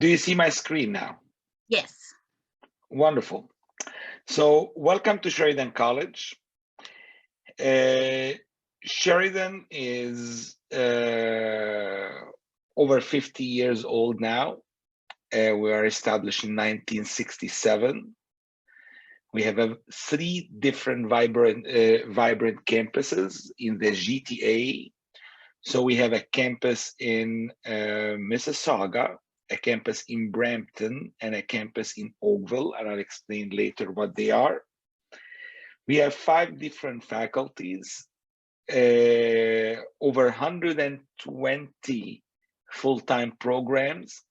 Do you see my screen now? Yes. Wonderful. So welcome to Sheridan College. Sheridan is over 50 years old now. We are established in 1967. We have 3 different vibrant campuses in the GTA. So we have a campus in Mississauga, a campus in Brampton, and a campus in Oakville, and I'll explain later what they are. We have 5 different faculties, over 120 full-time programs.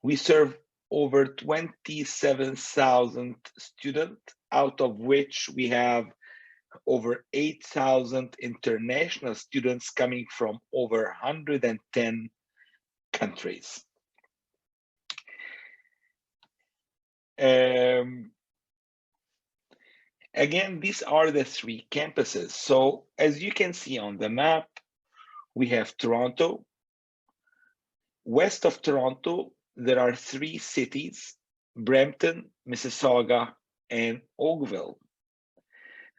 We serve over 27,000 students, out of which we have over 8,000 international students coming from over 110 countries. Again, these are the 3 campuses. So as you can see on the map, we have Toronto. West of Toronto, there are 3 cities: Brampton, Mississauga, and Oakville.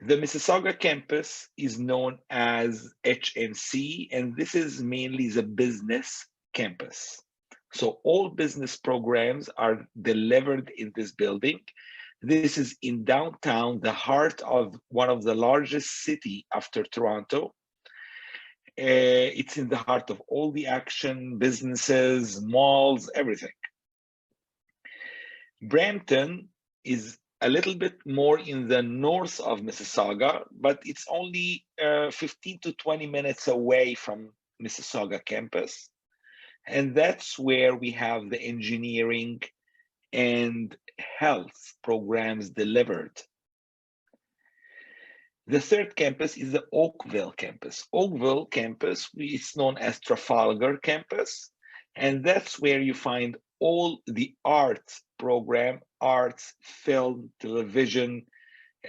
The Mississauga campus is known as HNC, and this is mainly the business campus. So all business programs are delivered in this building. This is in downtown, the heart of one of the largest cities after Toronto. It's in the heart of all the action, businesses, malls, everything. Brampton is a little bit more in the north of Mississauga, but it's only 15 to 20 minutes away from Mississauga campus. And that's where we have the engineering and health programs delivered. The 3rd campus is the Oakville campus. Oakville campus is known as Trafalgar Campus, and that's where you find all the arts program, arts, film, television,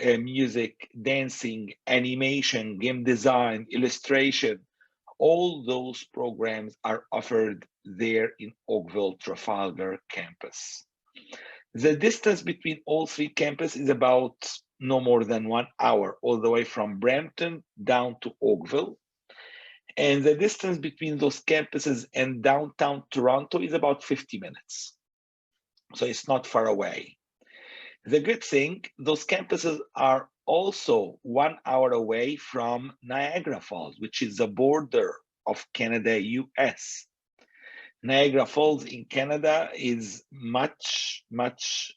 music, dancing, animation, game design, illustration. All those programs are offered there in Oakville Trafalgar Campus. The distance between all 3 campuses is about no more than 1 hour, all the way from Brampton down to Oakville. And the distance between those campuses and downtown Toronto is about 50 minutes. So it's not far away. The good thing, those campuses are also 1 hour away from Niagara Falls, which is the border of Canada, US. Niagara Falls in Canada is much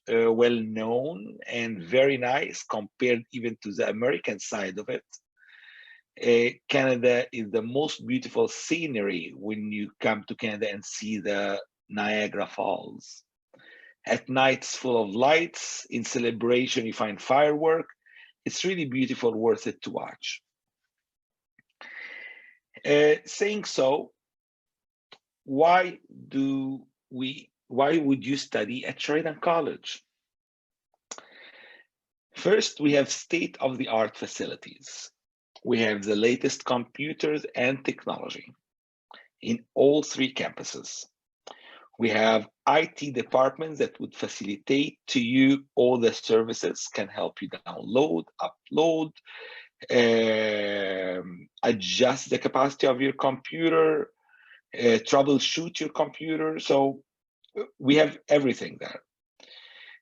well known and very nice compared even to the American side of it. Canada is the most beautiful scenery when you come to Canada and see the Niagara Falls. At night, it's full of lights. In celebration, you find firework. It's really beautiful, worth it to watch. Saying so, why would you study at Sheridan College? First, we have state-of-the-art facilities. We have the latest computers and technology in all 3 campuses. We have IT departments that would facilitate to you all the services, can help you download, upload, adjust the capacity of your computer, troubleshoot your computer. So we have everything there.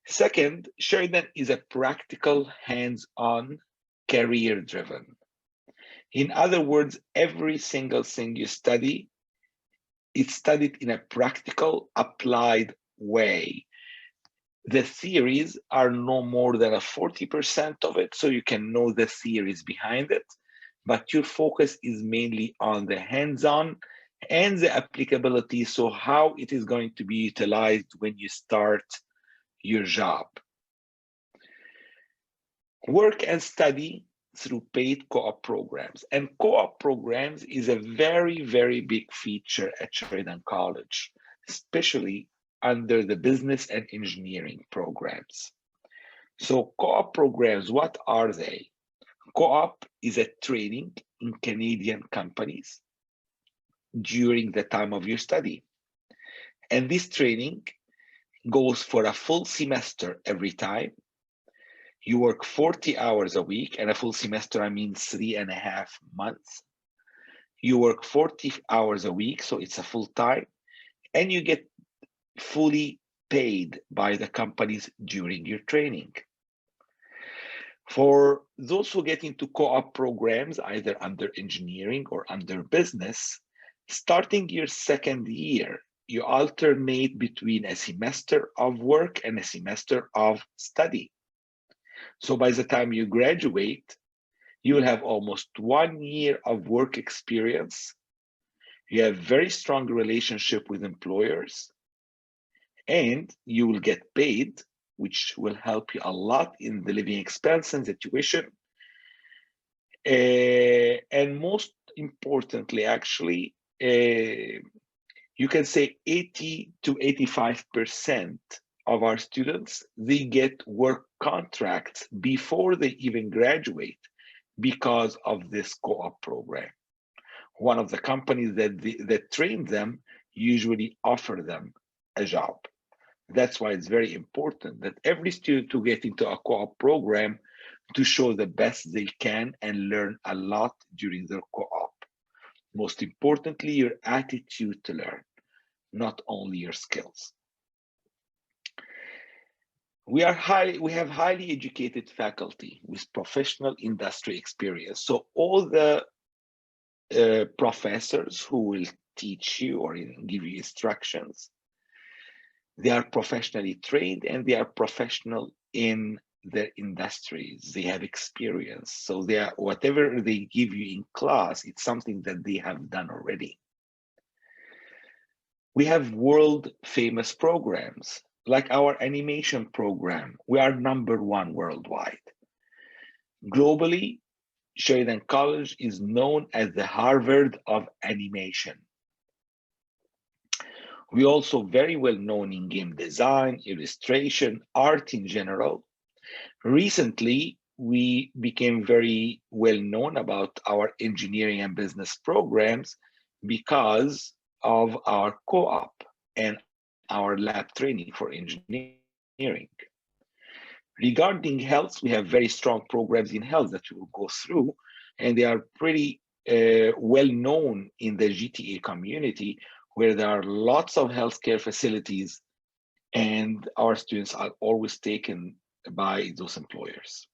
Second, Sheridan is a practical, hands-on, career-driven. In other words, every single thing you study, it's studied in a practical, applied way. The theories are no more than 40% of it, so you can know the theories behind it, but your focus is mainly on the hands-on and the applicability, so how it is going to be utilized when you start your job. Work and study through paid co-op programs. And co-op programs is a very big feature at Sheridan College, especially under the business and engineering programs. So co-op programs, what are they? Co-op is a training in Canadian companies during the time of your study. And this training goes for a full semester every time. You work 40 hours a week, and a full semester, I mean 3.5 months. You work 40 hours a week, so it's a full time, and you get fully paid by the companies during your training. For those who get into co-op programs, either under engineering or under business, starting your second year, you alternate between a semester of work and a semester of study. So by the time you graduate, you will have almost 1 year of work experience. You have very strong relationship with employers, and you will get paid, which will help you a lot in the living expense and the tuition. And most importantly, actually, you can say 80 to 85% of our students, they get work contracts before they even graduate because of this co-op program. One of the companies that trained them usually offer them a job. That's why it's very important that every student to get into a co-op program to show the best they can and learn a lot during their co-op. Most importantly, your attitude to learn, not only your skills. We have highly educated faculty with professional industry experience. So all the professors who will teach you or give you instructions, they are professionally trained and they are professional in their industries. They have experience. So they are, whatever they give you in class, it's something that they have done already. We have world famous programs like our animation program. We are #1 worldwide. Globally, Sheridan College is known as the Harvard of animation. We also very well known in game design, illustration, art in general. Recently, we became very well known about our engineering and business programs because of our co-op and our lab training for engineering. Regarding health, we have very strong programs in health that we will go through, and they are pretty well known in the GTA community, where there are lots of healthcare facilities, and our students are always taken by those employers.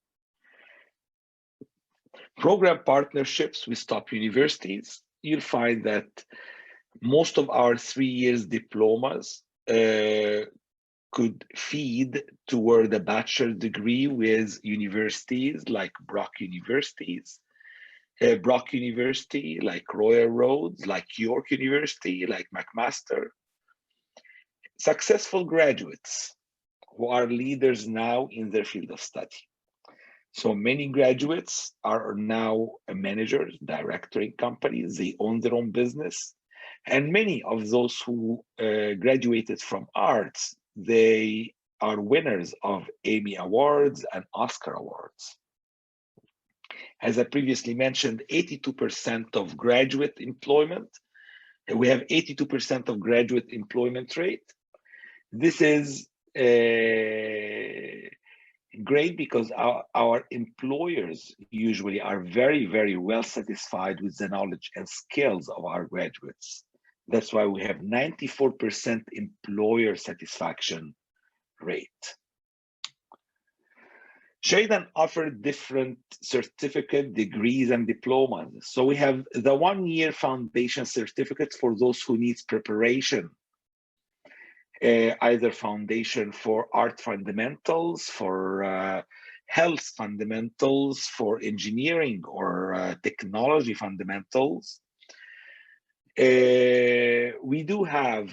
Program partnerships with top universities. You'll find that most of our 3 years diplomas could feed toward a bachelor degree with universities like Brock University, like Royal Roads, like York University, like McMaster. Successful graduates who are leaders now in their field of study. So many graduates are now managers, directors in companies, they own their own business. And many of those who graduated from arts, they are winners of Emmy Awards and Oscar Awards. As I previously mentioned, 82% of graduate employment. We have 82% of graduate employment rate. This is great because our employers usually are very, very well satisfied with the knowledge and skills of our graduates. That's why we have 94% employer satisfaction rate. Sheridan offered different certificate, degrees, and diplomas. So we have the 1-year foundation certificates for those who need preparation, either foundation for art fundamentals, for health fundamentals, for engineering or technology fundamentals. We do have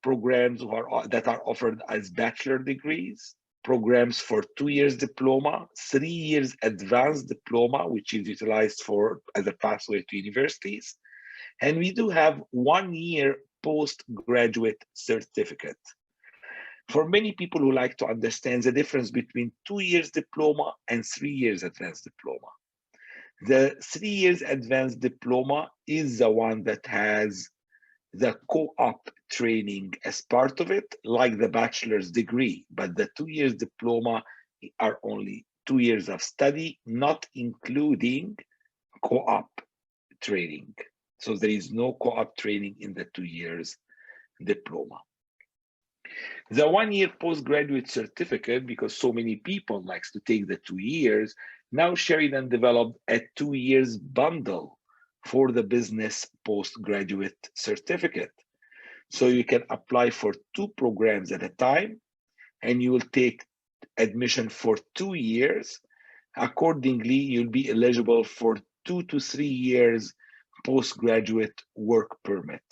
programs that are offered as bachelor degrees, programs for 2 years diploma, 3 years advanced diploma, which is utilized as a pathway to universities. And we do have 1 year postgraduate certificate. For many people who like to understand the difference between 2 years diploma and 3 years advanced diploma. The 3 years advanced diploma is the one that has the co-op training as part of it, like the bachelor's degree, but the 2 years diploma are only 2 years of study, not including co-op training. So there is no co-op training in the 2 years diploma. The 1 year postgraduate certificate, because so many people likes to take the 2 years, now Sheridan developed a 2 years bundle for the business postgraduate certificate. So you can apply for 2 programs at a time, and you will take admission for 2 years. Accordingly, you'll be eligible for 2 to 3 years postgraduate work permit.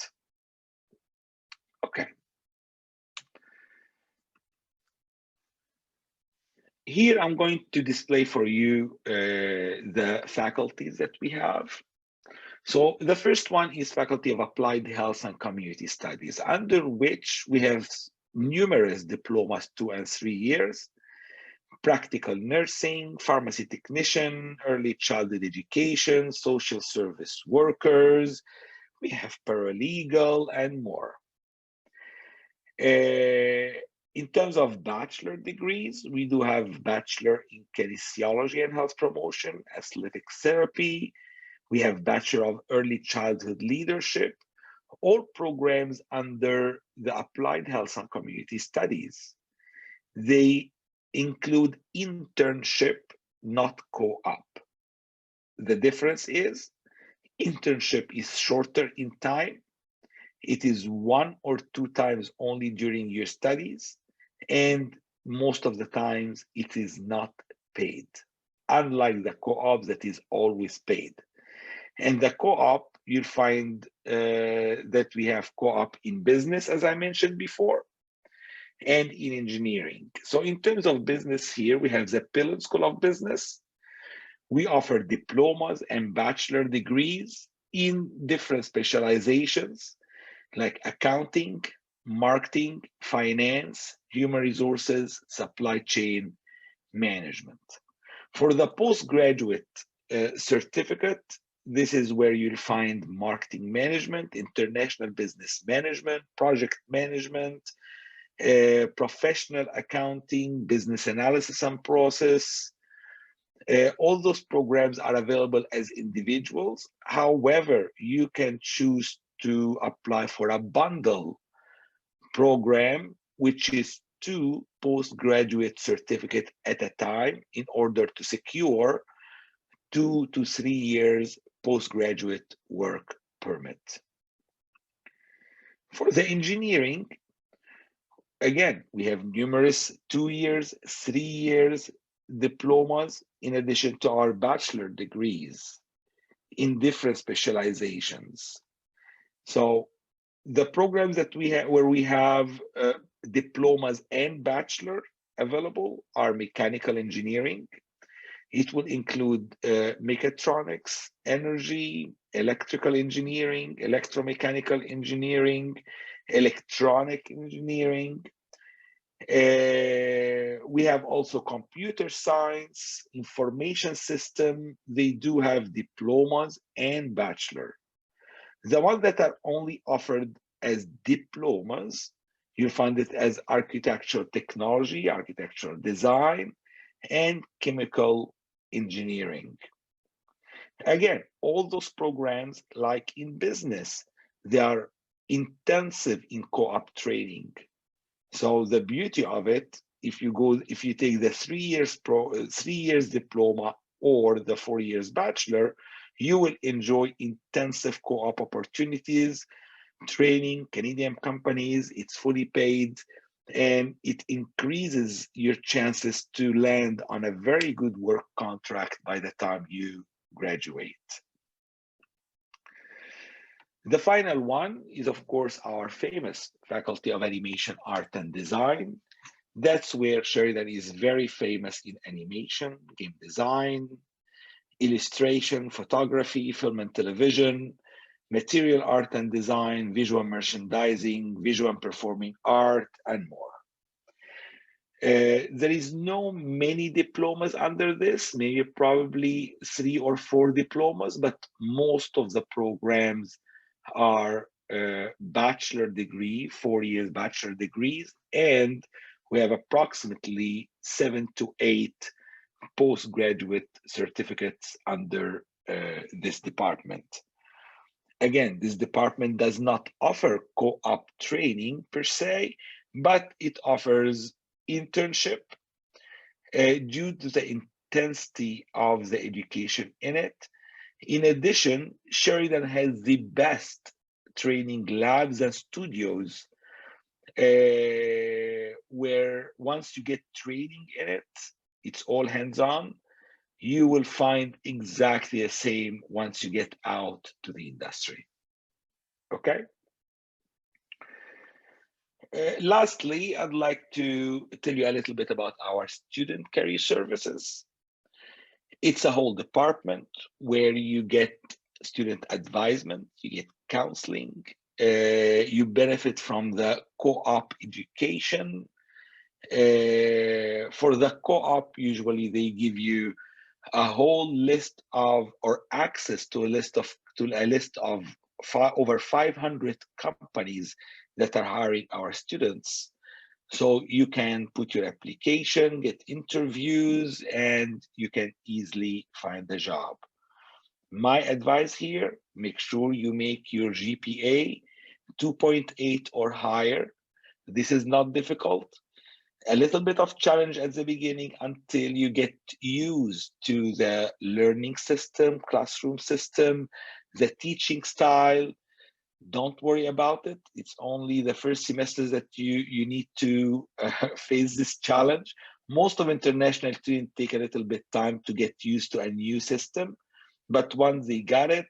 Okay. Here I'm going to display for you the faculties that we have. So the first one is Faculty of Applied Health and Community Studies, under which we have numerous diplomas, 2 and 3 years, practical nursing, pharmacy technician, early childhood education, social service workers, we have paralegal and more. In terms of bachelor degrees, we do have Bachelor in Kinesiology and Health Promotion, Athletic Therapy. We have Bachelor of Early Childhood Leadership, all programs under the Applied Health and Community Studies. They include internship, not co-op. The difference is internship is shorter in time. It is 1 or 2 times only during your studies, and most of the times it is not paid, unlike the co-op that is always paid. And the co-op, you'll find that we have co-op in business, as I mentioned before, and in engineering. So in terms of business here, we have the Pillen School of Business. We offer diplomas and bachelor degrees in different specializations like accounting, marketing, finance, human resources, supply chain management. For the postgraduate certificate, this is where you'll find marketing management, international business management, project management, professional accounting, business analysis and process. All those programs are available as individuals. However, you can choose to apply for a bundle program, which is 2 postgraduate certificates at a time in order to secure 2 to 3 years postgraduate work permit. For the engineering, again, we have numerous 2 years, 3 years diplomas in addition to our bachelor degrees in different specializations. So the programs that we have, where we have diplomas and bachelor available, are mechanical engineering. It will include mechatronics, energy, electrical engineering, electromechanical engineering, electronic engineering. We have also computer science, information system. They do have diplomas and bachelor. The ones that are only offered as diplomas, you'll find it as architectural technology, architectural design, and chemical engineering. Again, all those programs, like in business, they are intensive in co-op training. So the beauty of it, if you take the 3 years diploma or the 4 years bachelor, you will enjoy intensive co-op opportunities, training, Canadian companies, it's fully paid, and it increases your chances to land on a very good work contract by the time you graduate. The final one is, of course, our famous Faculty of Animation, Art and Design. That's where Sheridan is very famous in animation, game design, illustration, photography, film and television, material art and design, visual merchandising, visual and performing art, and more. There is no many diplomas under this, maybe probably 3 or 4 diplomas, but most of the programs are bachelor degree, 4 years bachelor degrees, and we have approximately 7 to 8 postgraduate certificates under this department. Again, this department does not offer co-op training per se, but it offers internship due to the intensity of the education in it. In addition, Sheridan has the best training labs and studios where once you get training in it, it's all hands-on. You will find exactly the same once you get out to the industry. Okay. Lastly, I'd like to tell you a little bit about our student career services. It's a whole department where you get student advisement, you get counseling, you benefit from the co-op education. For the co-op, usually they give you a whole list of, or access to a list of over 500 companies that are hiring our students. So you can put your application, get interviews, and you can easily find a job. My advice here, make sure you make your GPA 2.8 or higher. This is not difficult. A little bit of challenge at the beginning until you get used to the learning system, classroom system, the teaching style. Don't worry about it. It's only the first semester that you need to face this challenge. Most of international students take a little bit time to get used to a new system, but once they got it,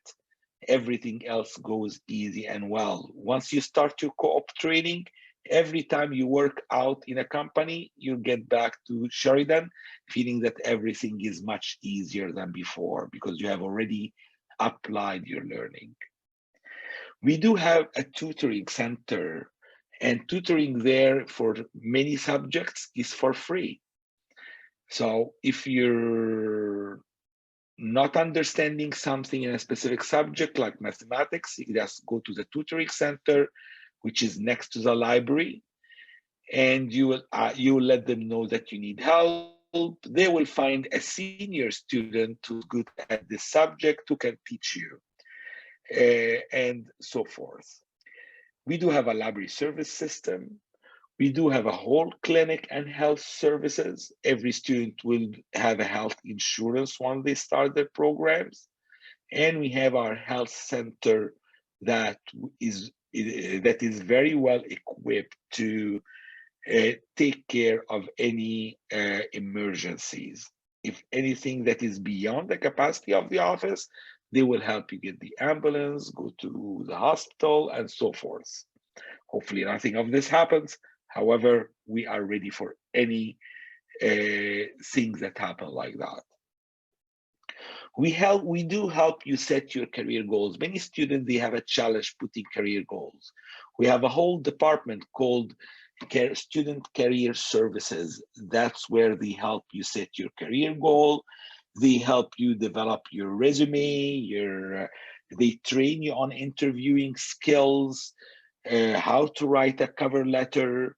everything else goes easy and well. Once you start your co-op training, every time you work out in a company, you get back to Sheridan feeling that everything is much easier than before because you have already applied your learning. We do have a tutoring center, and tutoring there for many subjects is for free. So if you're not understanding something in a specific subject like mathematics, you just go to the tutoring center, which is next to the library, and you will let them know that you need help. They will find a senior student who's good at this subject who can teach you, and so forth. We do have a library service system. We do have a whole clinic and health services. Every student will have a health insurance once they start their programs. And we have our health center that is very well equipped to take care of any emergencies. If anything that is beyond the capacity of the office, they will help you get the ambulance, go to the hospital, and so forth. Hopefully nothing of this happens. However, we are ready for any things that happen like that. We do help you set your career goals. Many students, they have a challenge putting career goals. We have a whole department called Student Career Services. That's where they help you set your career goal. They help you develop your resume, they train you on interviewing skills, how to write a cover letter,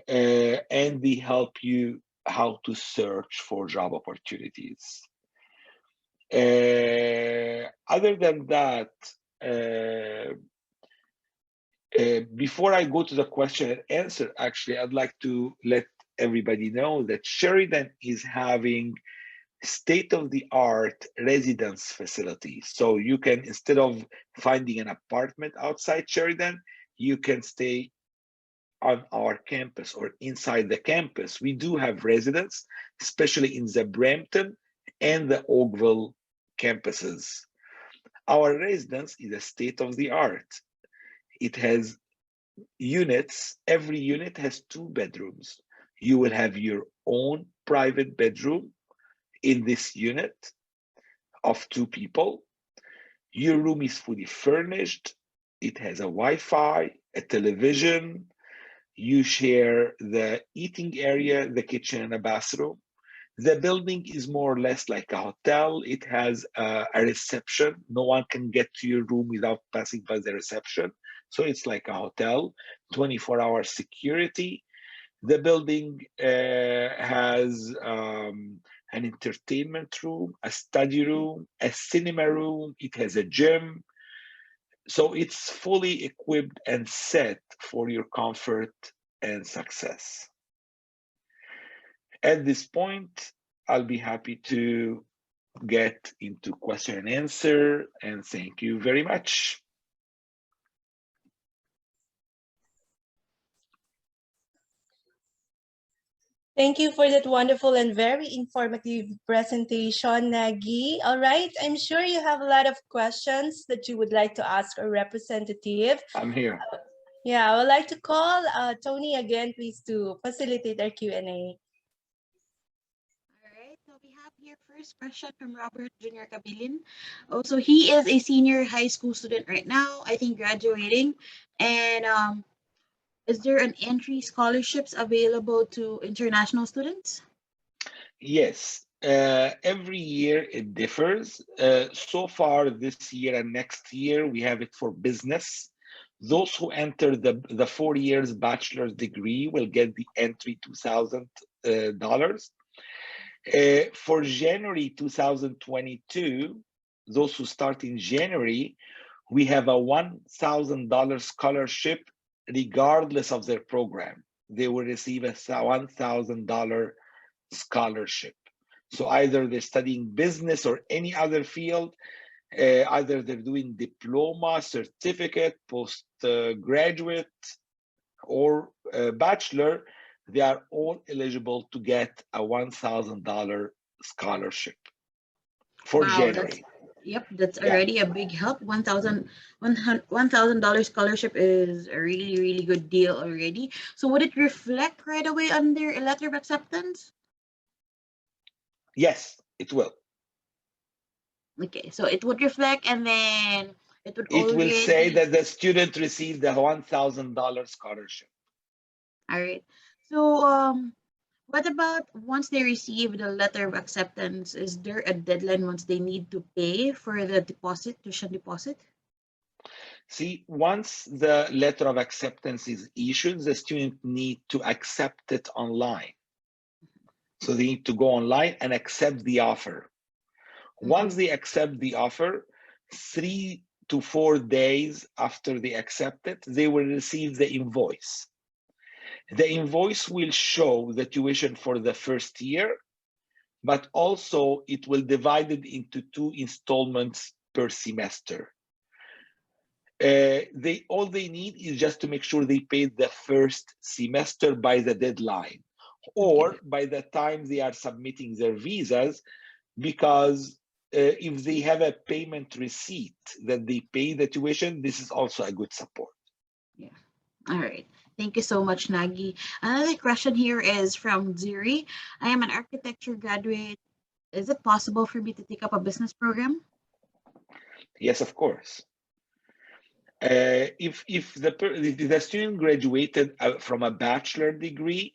and they help you how to search for job opportunities. Other than that, before I go to the question and answer, actually, I'd like to let everybody know that Sheridan is having state-of-the-art residence facilities. So you can, instead of finding an apartment outside Sheridan, you can stay on our campus or inside the campus. We do have residents, especially in the Brampton and the Oakville campuses. Our residence is a state-of-the-art. It has units. Every unit has 2 bedrooms. You will have your own private bedroom in this unit of 2 people. Your room is fully furnished. It has a Wi-Fi, a television. You share the eating area, the kitchen, and a bathroom. The building is more or less like a hotel. It has a reception. No one can get to your room without passing by the reception. So it's like a hotel, 24-hour security. The building has an entertainment room, a study room, a cinema room. It has a gym. So it's fully equipped and set for your comfort and success. At this point, I'll be happy to get into question and answer, and thank you very much. Thank you for that wonderful and very informative presentation, Nagy. All right, I'm sure you have a lot of questions that you would like to ask our representative. I'm here. Yeah, I would like to call Tony again, please, to facilitate our Q&A. All right, so we have here first question from Robert Jr. Cabilin. Oh, so he is a senior high school student right now, I think graduating. And is there an entry scholarships available to international students? Yes, every year it differs. So far this year and next year, we have it for business. Those who enter the 4 years bachelor's degree will get the entry $2,000. For January 2022, those who start in January, we have a $1,000 scholarship regardless of their program. They will receive a $1,000 scholarship. So either they're studying business or any other field, either they're doing diploma, certificate, postgraduate, or bachelor, they are all eligible to get a $1,000 scholarship for January. Yep, that's already a big help. $1,000 scholarship is a really good deal already. So would it reflect right away on their letter of acceptance? Yes, it will. Okay, so it would reflect, and then it would It will say that the student received the $1,000 scholarship. All right. So what about once they receive the letter of acceptance? Is there a deadline once they need to pay for the deposit, tuition deposit? See, once the letter of acceptance is issued, the student need to accept it online. So they need to go online and accept the offer. Once they accept the offer, 3 to 4 days after they accept it, they will receive the invoice. The invoice will show the tuition for the first year, but also it will divide it into 2 installments per semester. All they need is just to make sure they paid the first semester by the deadline, or by the time they are submitting their visas, because if they have a payment receipt that they pay the tuition, this is also a good support. Yeah. All right. Thank you so much, Nagy. Another question here is from Ziri. I am an architecture graduate. Is it possible for me to take up a business program? Yes, of course. If the student graduated from a bachelor degree,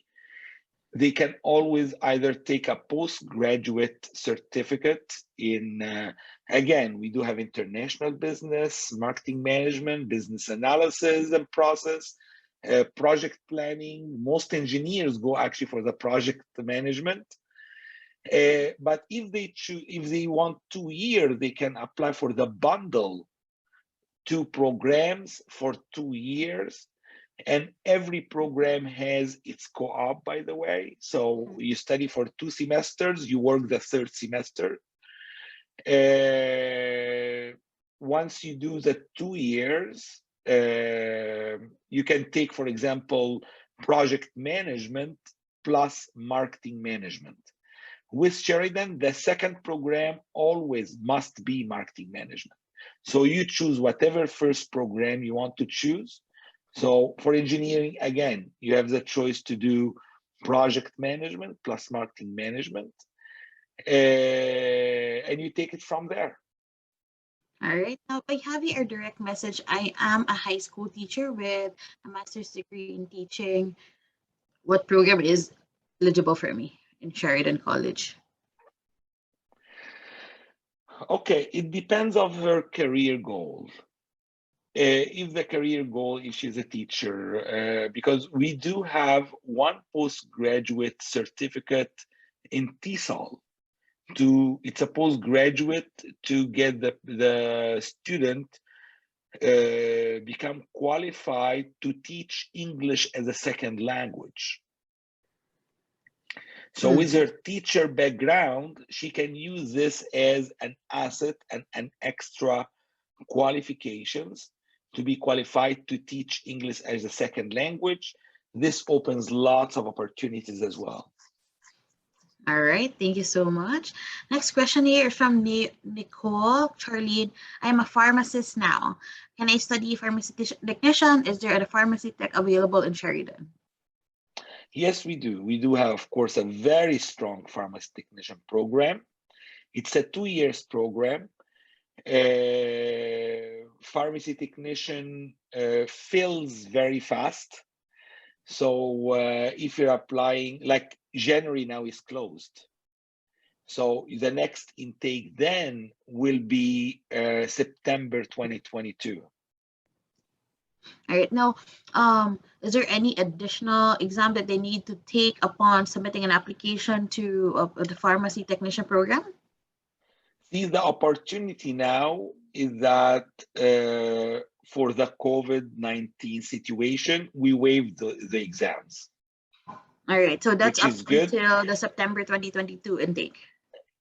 they can always either take a postgraduate certificate in, again, we do have international business, marketing management, business analysis and process, project planning. Most engineers go actually for the project management. But if they want 2 years, they can apply for the bundle 2 programs for 2 years. And every program has its co-op, by the way. So you study for 2 semesters, you work the 3rd semester. Once you do the 2 years, you can take, for example, project management plus marketing management. With Sheridan, the 2nd program always must be marketing management. So you choose whatever first program you want to choose. So for engineering, again, you have the choice to do project management plus marketing management, and you take it from there. All right. Now, I have here a direct message. I am a high school teacher with a master's degree in teaching. What program is eligible for me in Sheridan College? Okay, it depends on her career goals. if the career goal, if she's a teacher, because we do have one postgraduate certificate in TESOL. It's a postgraduate to get the student become qualified to teach English as a second language. So with her teacher background, she can use this as an asset and an extra qualifications to be qualified to teach English as a second language. This opens lots of opportunities as well. All right, thank you so much. Next question here is from Nicole Charlene. I am a pharmacist now. Can I study pharmacy technician? Is there a pharmacy tech available in Sheridan? Yes, we do. We do have, of course, a very strong pharmacy technician program. It's a 2 years program. Pharmacy technician fills very fast. So if you're applying, like January now is closed. So the next intake then will be September 2022. All right. Now, is there any additional exam that they need to take upon submitting an application to the pharmacy technician program? See, the opportunity now is that for the COVID-19 situation, we waived the exams. All right. So that's up until the September 2022 intake.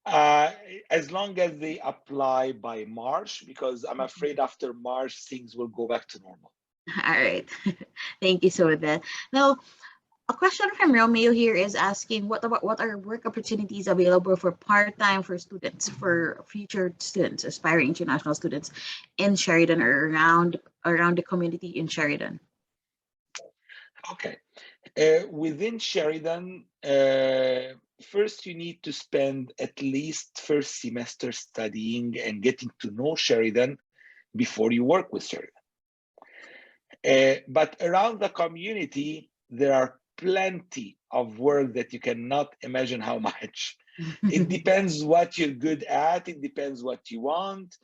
As long as they apply by March, because I'm afraid after March, things will go back to normal. All right. Thank you so much. Now, a question from Romeo here is asking what are work opportunities available for part-time for students, for future students, aspiring international students in Sheridan or around the community in Sheridan? Okay. Within Sheridan, first you need to spend at least first semester studying and getting to know Sheridan before you work with Sheridan. But around the community, there are plenty of work that you cannot imagine how much. It depends what you're good at. It depends what you want.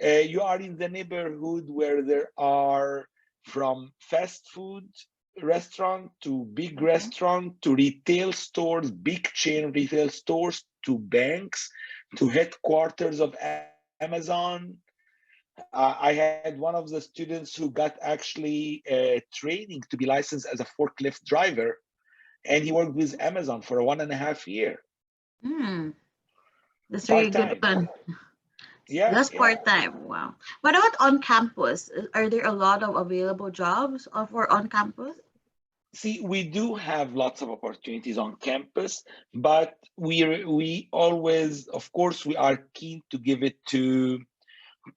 You are in the neighborhood where there are from fast food restaurant to big restaurant to retail stores, big chain retail stores, to banks, to headquarters of Amazon. I had one of the students who got actually training to be licensed as a forklift driver, and he worked with Amazon for 1.5 years. That's really good one. Yeah, that's part-time. Wow. What about on campus? Are there a lot of available jobs for on campus? See, we do have lots of opportunities on campus, but we always, of course, we are keen to give it to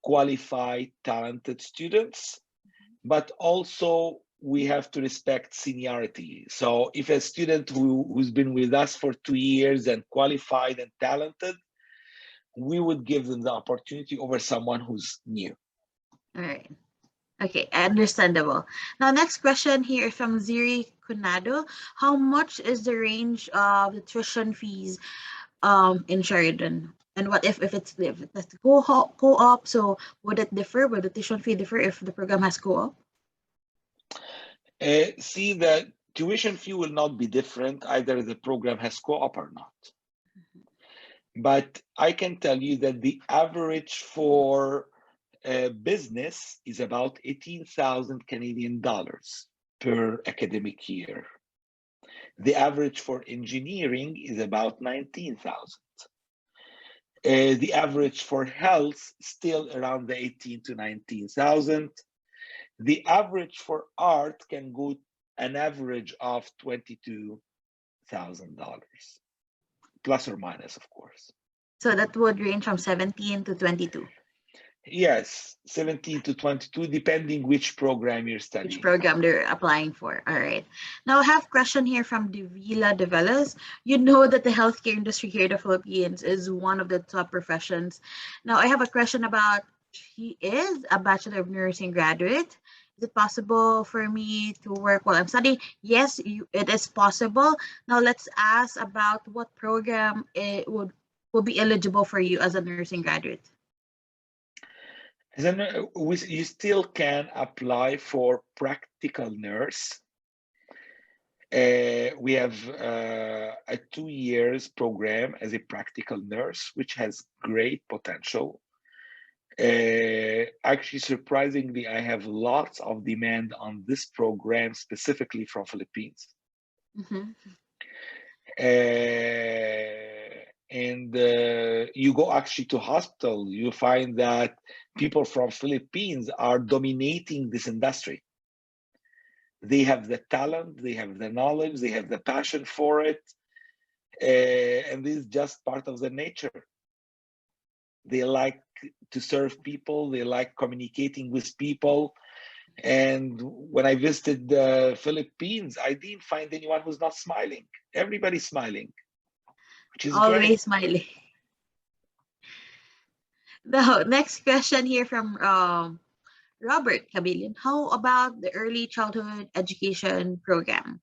qualified, talented students, but also we have to respect seniority. So if a student who's been with us for 2 years and qualified and talented, we would give them the opportunity over someone who's new. All right. Okay, understandable. Now, next question here is from Ziri Kunado. How much is the range of the tuition fees in Sheridan? And what if it's co-op? So would it differ? Would the tuition fee differ if the program has co-op? See, the tuition fee will not be different either the program has co-op or not. But I can tell you that the average for business is about 18,000 Canadian dollars per academic year. The average for engineering is about 19,000. The average for health still around the 18 to 19,000. The average for art can go an average of $22,000, plus or minus, of course. So that would range from 17 to 22. Yes, 17 to 22, depending which program you're studying. Which program they're applying for. All right. Now I have a question here from Devila Develas. You know that the healthcare industry here in the Philippines is one of the top professions. Now I have a question about, he is a Bachelor of Nursing graduate. Is it possible for me to work while I'm studying? Yes, it is possible. Now let's ask about what program it will be eligible for you as a nursing graduate. Then you still can apply for practical nurse. We have a 2 years program as a practical nurse, which has great potential. Actually, surprisingly, I have lots of demand on this program, specifically from Philippines. Mm-hmm. And you go actually to hospital, you find that people from Philippines are dominating this industry. They have the talent, they have the knowledge, they have the passion for it, and this is just part of their nature. They like to serve people, they like communicating with people. And when I visited the Philippines, I didn't find anyone who's not smiling. Everybody's smiling, which is great. Always smiling. The next question here from Robert Cabilin. How about the early childhood education program?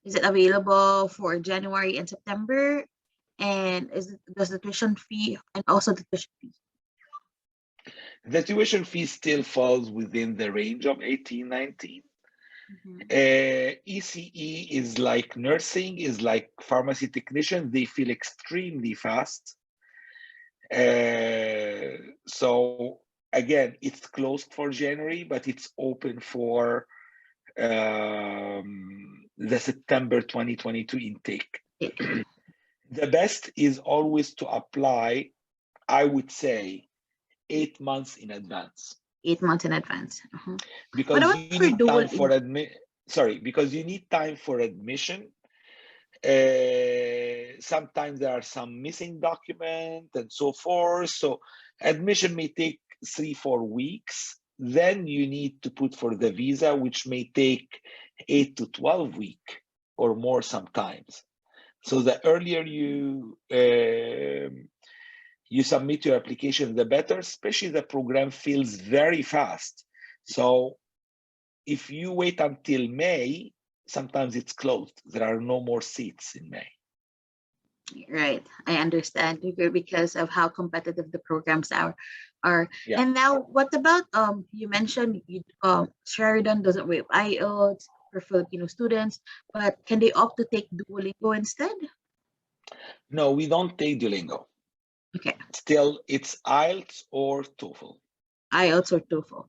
Is it available for January and September? And does the tuition fee and also the tuition fee? The tuition fee still falls within the range of 18, 19. Mm-hmm. ECE is like nursing, is like pharmacy technician. They feel extremely fast. So again, it's closed for January, but it's open for the September 2022 intake. The best is always to apply, I would say, 8 months in advance. 8 months in advance. Because you need time for because you need time for admission. Sometimes there are some missing document and so forth. So admission may take 3-4 weeks. Then you need to put for the visa, which may take 8 to 12 weeks or more sometimes. So the earlier you submit your application, the better, especially the program feels very fast. So if you wait until May, sometimes it's closed. There are no more seats in May. Right. I understand because of how competitive the programs are. Yeah. And now what about you mentioned Sheridan doesn't waive IELTS for Filipino students, but can they opt to take Duolingo instead? No, we don't take Duolingo. Okay. Still, it's IELTS or TOEFL. IELTS or TOEFL.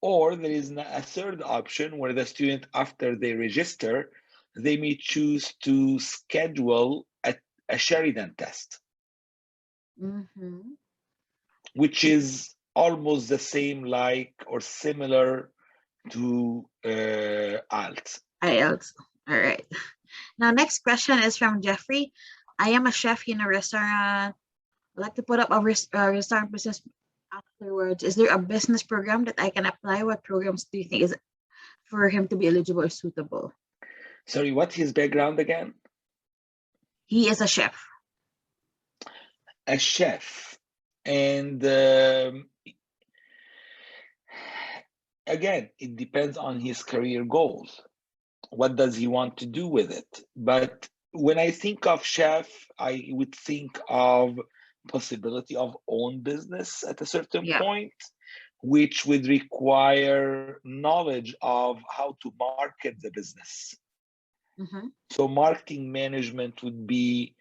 Or there is a third option where the student, after they register, they may choose to schedule a Sheridan test, which is almost the same, like or similar to IELTS. IELTS. All right. Now, next question is from Jeffrey. I am a chef in a restaurant. I'd like to put up a restaurant business afterwards. Is there a business program that I can apply? What programs do you think is for him to be eligible or suitable? Sorry, what's his background again? He is a chef. A chef. And again, it depends on his career goals. What does he want to do with it? But when I think of chef, I would think of possibility of own business at a certain point, which would require knowledge of how to market the business. So marketing management would be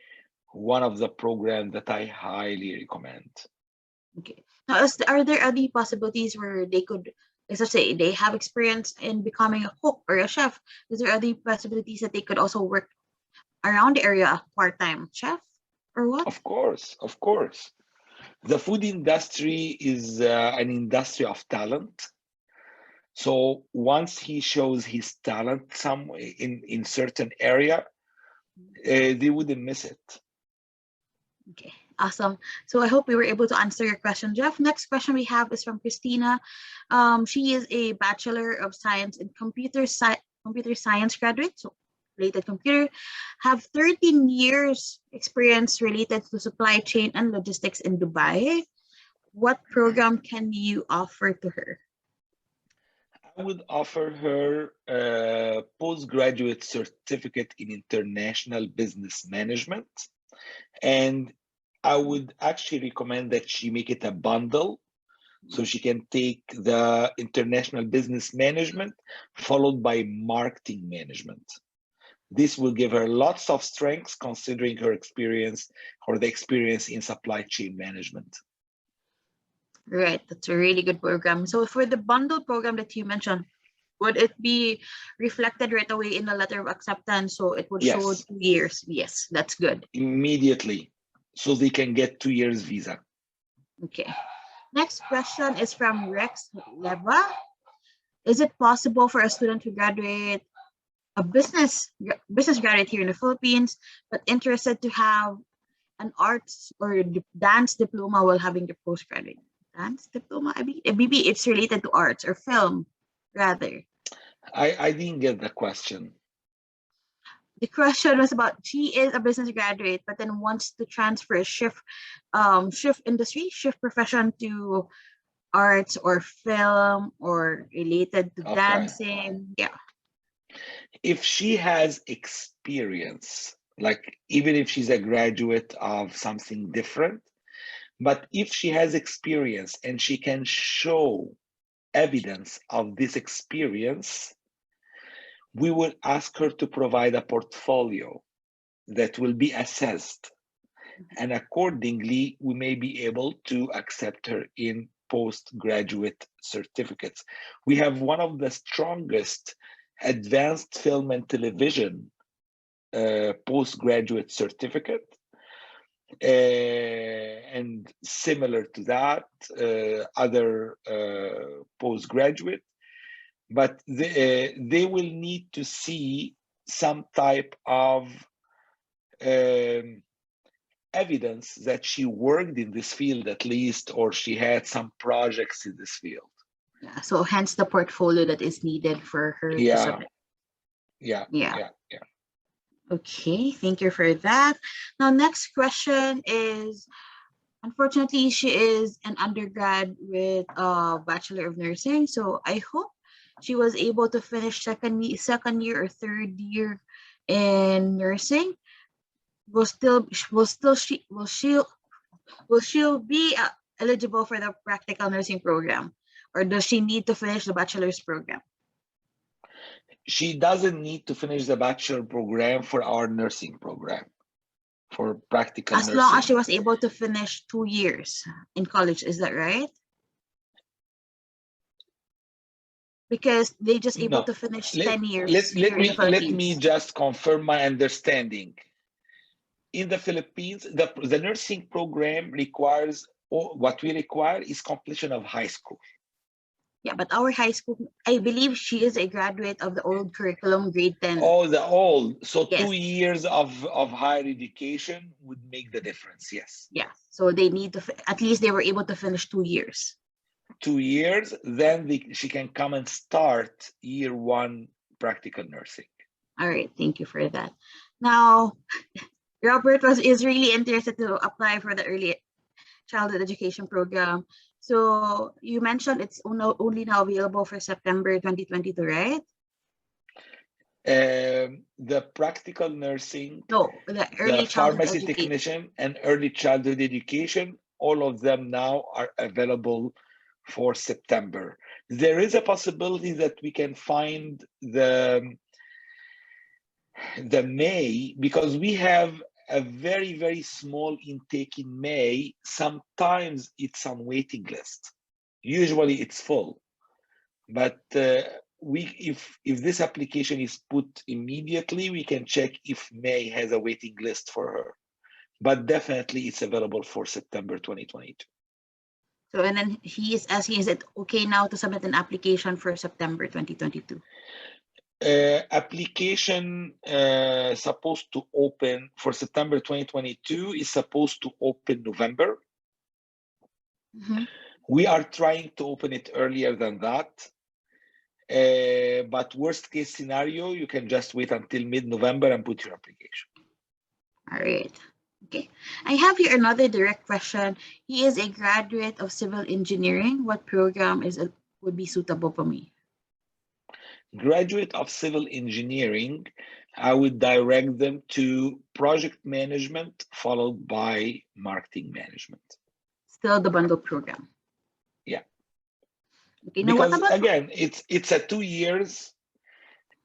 one of the programs that I highly recommend. Okay. Now, are there any possibilities where they could, let's say, they have experience in becoming a cook or a chef? Is there any possibilities that they could also work around the area, part-time chef or what? Of course. The food industry is an industry of talent. So once he shows his talent somewhere in certain area, they wouldn't miss it. Okay, awesome. So I hope we were able to answer your question, Jeff. Next question we have is from Christina. She is a Bachelor of Science in Computer Science graduate, so related computer, have 13 years experience related to supply chain and logistics in Dubai. What program can you offer to her? I would offer her a postgraduate certificate in international business management. And I would actually recommend that she make it a bundle. So she can take the international business management followed by marketing management. This will give her lots of strengths considering her experience or the experience in supply chain management. Right, that's a really good program. So for the bundle program that you mentioned, would it be reflected right away in the letter of acceptance? So it would show Yes. 2 years. Yes, that's good. Immediately, so they can get 2 years visa. Okay. Next question is from Rex Leva. Is it possible for a student to graduate a business graduate here in the Philippines, but interested to have an arts or dance diploma while having the postgraduate dance diploma? I mean, maybe it's related to arts or film, rather. I didn't get the question. The question was about she is a business graduate, but then wants to transfer shift profession to arts or film or related to Okay. dancing. Yeah. If she has experience, like even if she's a graduate of something different, but if she has experience and she can show evidence of this experience, we will ask her to provide a portfolio that will be assessed. And accordingly, we may be able to accept her in postgraduate certificates. We have one of the strongest advanced film and television postgraduate certificate. And similar to that, other postgraduate, but they will need to see some type of evidence that she worked in this field at least, or she had some projects in this field. Yeah, so hence the portfolio that is needed for her to submit. Yeah. Okay, thank you for that. Now, next question is, unfortunately, she is an undergrad with a Bachelor of Nursing. So I hope she was able to finish second year or third year in nursing. Will she be eligible for the practical nursing program, or does she need to finish the bachelor's program? She doesn't need to finish the bachelor program for our nursing program, for practical nursing. As long as she was able to finish 2 years in college, is that right? Because they just able to finish 10 years. Let me just confirm my understanding. In the Philippines, the nursing program requires, or what we require is completion of high school. Yeah, but our high school, I believe she is a graduate of the old curriculum, grade 10. Oh, the old. So yes. 2 years of higher education would make the difference, yes. Yeah, so they need to, at least they were able to finish 2 years. 2 years, then she can come and start year 1 practical nursing. All right, thank you for that. Now, Robert is really interested to apply for the early childhood education program. So you mentioned it's only now available for September 2022, right? The practical nursing, no, the early pharmacy technician, and early childhood education, all of them now are available for September. There is a possibility that we can find the May, because we have a very, very small intake in May. Sometimes it's on waiting list. Usually it's full. But if this application is put immediately, we can check if May has a waiting list for her. But definitely it's available for September 2022. So, and then he is asking, is it okay now to submit an application for September 2022? Application supposed to open for September 2022 is supposed to open November. Mm-hmm. We are trying to open it earlier than that. But worst case scenario, you can just wait until mid-November and put your application. All right. Okay. I have here another direct question. He is a graduate of civil engineering. What program would be suitable for me? Graduate of civil engineering, I would direct them to project management followed by marketing management. Still the bundle program. Yeah. Okay, now what Because about again, it's a 2 years,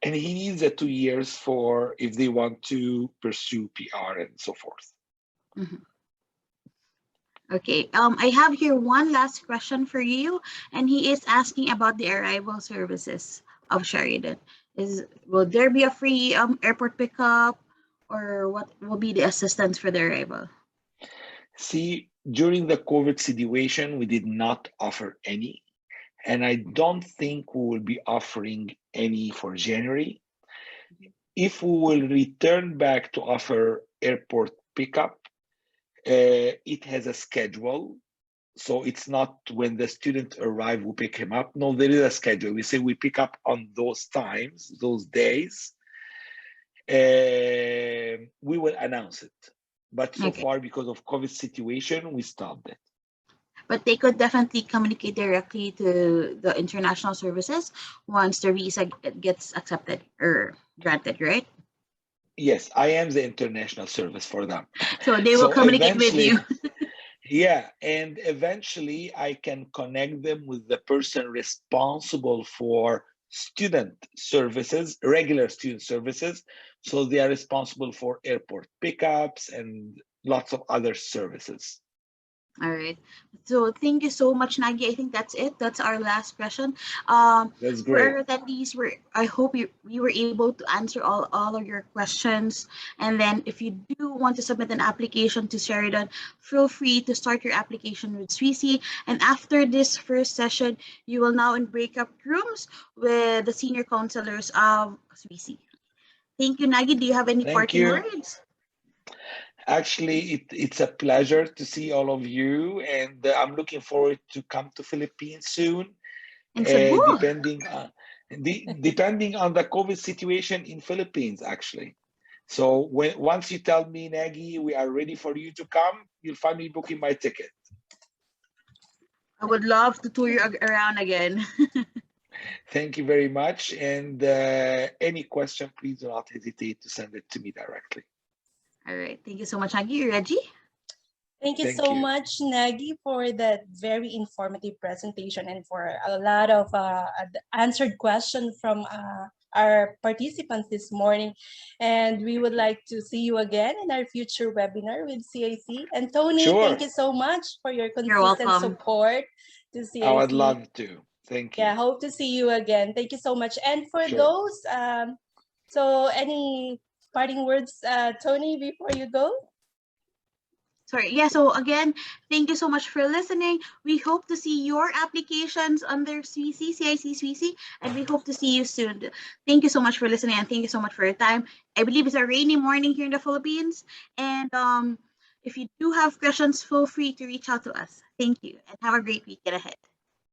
and he needs a 2 years for if they want to pursue PR and so forth. Mhm. Okay, I have here one last question for you, and he is asking about the arrival services of Sheridan. Will there be a free airport pickup, or what will be the assistance for the arrival? See, during the COVID situation, we did not offer any, and I don't think we will be offering any for January. If we will return back to offer airport pickup, it has a schedule. So it's not when the student arrive, we pick him up. No, there is a schedule. We say we pick up on those times, those days. We will announce it. But so Okay. far, because of COVID situation, we stopped it. But they could definitely communicate directly to the international services once the visa gets accepted or granted, right? Yes, I am the international service for them. So they will So communicate with you. yeah, and eventually I can connect them with the person responsible for student services, regular student services. So they are responsible for airport pickups and lots of other services. All right. So thank you so much, Nagi. I think that's it. That's our last question. That's For great. our attendees, I hope we were able to answer all of your questions. And then if you do want to submit an application to Sheridan, feel free to start your application with SWISI. And after this first session, you will now in breakout rooms with the senior counselors of SWISI. Thank you, Nagi. Do you have any Thank parting you. words? Actually, it's a pleasure to see all of you, and I'm looking forward to come to Philippines soon. In Cebu? Depending on the COVID situation in Philippines, actually. So once you tell me, Nagy, we are ready for you to come, you'll find me booking my ticket. I would love to tour you around again. Thank you very much. And any question, please do not hesitate to send it to me directly. All right. Thank you so much, Nagi. Reggie? Thank you Thank so you. much, Nagy, for that very informative presentation and for a lot of answered questions from our participants this morning. And we would like to see you again in our future webinar with CIC. And Tony, Sure. thank you so much for your You're consistent welcome. support to CIC. I would love to. Thank you. Yeah, hope to see you again. Thank you so much. And for Sure. those, so any parting words, Tony, before you go? Sorry. Yeah. So again, thank you so much for listening. We hope to see your applications under SWISI, CIC SWISI, and we hope to see you soon. Thank you so much for listening, and thank you so much for your time. I believe it's a rainy morning here in the Philippines, and if you do have questions, feel free to reach out to us. Thank you, and have a great weekend ahead.